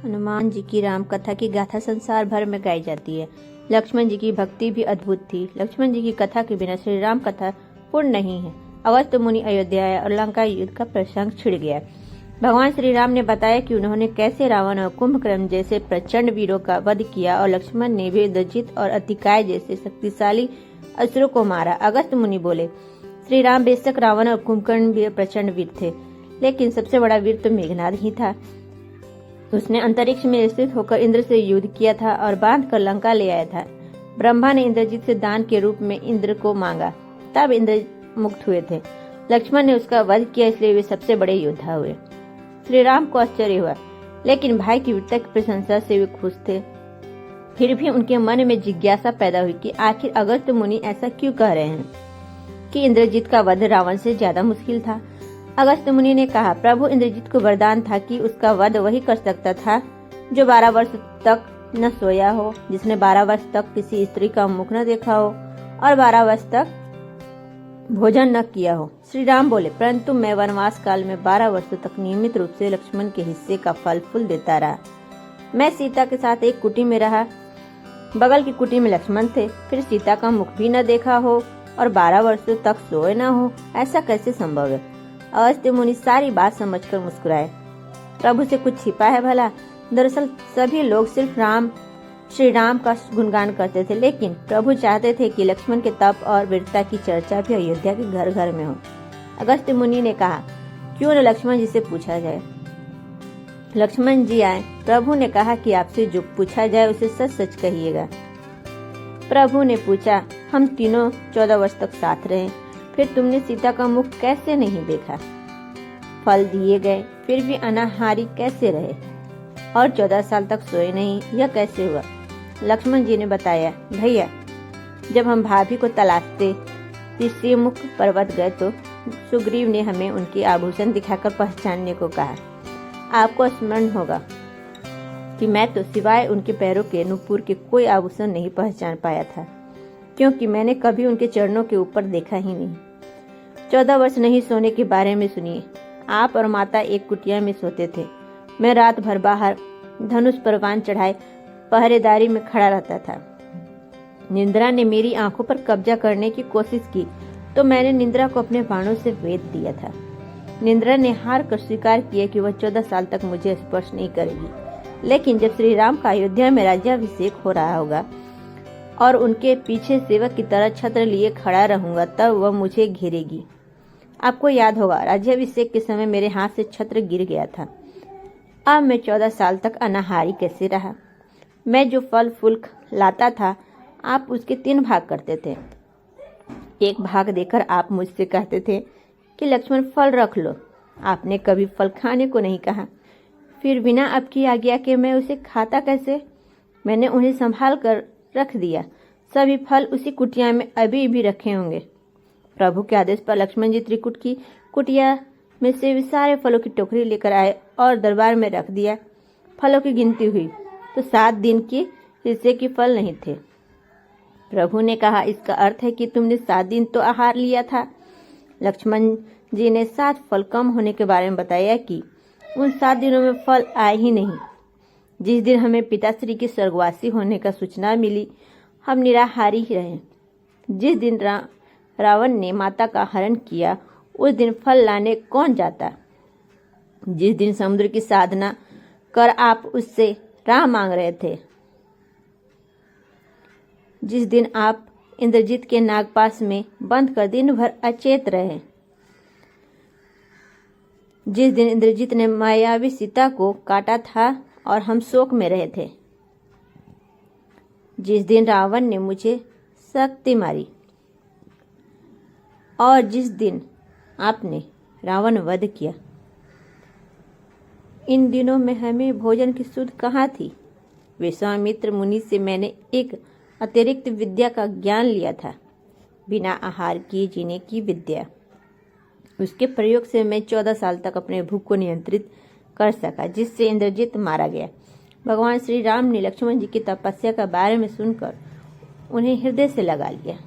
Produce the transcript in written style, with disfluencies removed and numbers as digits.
हनुमान जी की राम कथा की गाथा संसार भर में गाई जाती है। लक्ष्मण जी की भक्ति भी अद्भुत थी। लक्ष्मण जी की कथा के बिना श्री राम कथा पूर्ण नहीं है। अगस्त्य मुनि अयोध्या आया और लंका युद्ध का प्रसंग छिड़ गया। भगवान श्री राम ने बताया कि उन्होंने कैसे रावण और कुंभकर्ण जैसे प्रचंड वीरों का वध किया और लक्ष्मण ने भी इंद्रजित और अतिकाय जैसे शक्तिशाली असुरों को मारा। अगस्त्य मुनि बोले, श्री राम बेशक रावण और कुंभकर्ण भी प्रचंड वीर थे, लेकिन सबसे बड़ा वीर तो मेघनाद ही था। उसने अंतरिक्ष में स्थित होकर इंद्र से युद्ध किया था और बांध कर लंका ले आया था। ब्रह्मा ने इंद्रजित से दान के रूप में इंद्र को मांगा, तब इंद्र मुक्त हुए थे। लक्ष्मण ने उसका वध किया, इसलिए वे सबसे बड़े योद्धा हुए। श्री राम को आश्चर्य हुआ, लेकिन भाई की वीरता की प्रशंसा से वे खुश थे। फिर भी उनके मन में जिज्ञासा पैदा हुई कि आखिर अगस्त्य मुनि ऐसा क्यों कह रहे हैं कि इंद्रजित का वध रावण से ज्यादा मुश्किल था। अगस्त्य मुनि ने कहा, प्रभु इंद्रजित को वरदान था कि उसका वध वही कर सकता था जो 12 वर्ष तक न सोया हो, जिसने 12 वर्ष तक किसी स्त्री का मुख न देखा हो और 12 वर्ष तक भोजन न किया हो। श्री राम बोले, परंतु मैं वनवास काल में 12 वर्षों तक नियमित रूप से लक्ष्मण के हिस्से का फल फूल देता रहा। मैं सीता के साथ एक कुटी में रहा, बगल की कुटी में लक्ष्मण थे। फिर सीता का मुख भी न देखा हो और 12 वर्षों तक सोए न हो, ऐसा कैसे संभव है। अगस्त्य मुनि सारी बात समझकर मुस्कुराए। प्रभु से कुछ छिपा है भला? दरअसल सभी लोग सिर्फ श्री राम का गुणगान करते थे, लेकिन प्रभु चाहते थे कि लक्ष्मण के तप और वीरता की चर्चा भी अयोध्या के घर घर में हो। अगस्त्य मुनि ने कहा, क्यों न लक्ष्मण जी से पूछा जाए। लक्ष्मण जी आए। प्रभु ने कहा कि आपसे जो पूछा जाए उसे सच सच कहिएगा। प्रभु ने पूछा, हम तीनों 14 वर्ष तक साथ रहे, फिर तुमने सीता का मुख कैसे नहीं देखा? फल दिए गए, फिर भी अनाहारी कैसे रहे और 14 साल तक सोए नहीं, यह कैसे हुआ? लक्ष्मण जी ने बताया, भैया, जब हम भाभी को तलाशते ऋषिमुख पर्वत गए तो सुग्रीव ने हमें उनके आभूषण दिखाकर पहचानने को कहा। आपको स्मरण होगा कि मैं तो सिवाय उनके पैरों के नुपुर के कोई आभूषण नहीं पहचान पाया था, क्योंकि मैंने कभी उनके चरणों के ऊपर देखा ही नहीं। 14 वर्ष नहीं सोने के बारे में सुनिए। आप और माता एक कुटिया में सोते थे। मैं रात भर बाहर धनुष पर बाण चढ़ाए पहरेदारी में खड़ा रहता था। निंद्रा ने मेरी आंखों पर कब्जा करने की कोशिश की तो मैंने निंद्रा को अपने बाणों से वेध दिया था। निंद्रा ने हार कर स्वीकार किया कि वह 14 साल तक मुझे स्पर्श नहीं करेगी, लेकिन जब श्री राम का अयोध्या में राज्याभिषेक हो रहा होगा और उनके पीछे सेवक की तरह छत्र लिए खड़ा रहूंगा, तब वह मुझे घेरेगी। आपको याद होगा, राज्याभिषेक के समय मेरे हाथ से छत्र गिर गया था। अब मैं 14 साल तक अनाहारी कैसे रहा? मैं जो फल फूल लाता था, आप उसके 3 भाग करते थे। एक भाग देकर आप मुझसे कहते थे कि लक्ष्मण फल रख लो। आपने कभी फल खाने को नहीं कहा। फिर बिना आपकी आज्ञा के मैं उसे खाता कैसे? मैंने उन्हें संभाल कर रख दिया। सभी फल उसी कुटिया में अभी भी रखे होंगे। प्रभु के आदेश पर लक्ष्मण जी त्रिकुट की कुटिया में से वे सारे फलों की टोकरी लेकर आए और दरबार में रख दिया। फलों की गिनती हुई तो 7 दिन के हिस्से के फल नहीं थे। प्रभु ने कहा, इसका अर्थ है कि तुमने 7 दिन तो आहार लिया था। लक्ष्मण जी ने 7 फल कम होने के बारे में बताया कि उन 7 दिनों में फल आए ही नहीं। जिस दिन हमें पिताश्री के स्वर्गवासी होने का सूचना मिली, हम निराहारी ही रहे। जिस दिन रावण ने माता का हरण किया, उस दिन फल लाने कौन जाता? जिस दिन समुद्र की साधना कर आप उससे राह मांग रहे थे, जिस दिन आप इंद्रजित के नागपाश में बंद कर दिन भर अचेत रहे, जिस दिन इंद्रजित ने मायावी सीता को काटा था और हम शोक में रहे थे, जिस दिन रावण ने मुझे शक्ति मारी और जिस दिन आपने रावण वध किया, इन दिनों में हमें भोजन की सुध कहाँ थी? विश्वामित्र मुनि से मैंने एक अतिरिक्त विद्या का ज्ञान लिया था, बिना आहार किए जीने की विद्या। उसके प्रयोग से मैं 14 साल तक अपने भूख को नियंत्रित कर सका, जिससे इंद्रजित मारा गया। भगवान श्री राम ने लक्ष्मण जी की तपस्या के बारे में सुनकर उन्हें हृदय से लगा लिया।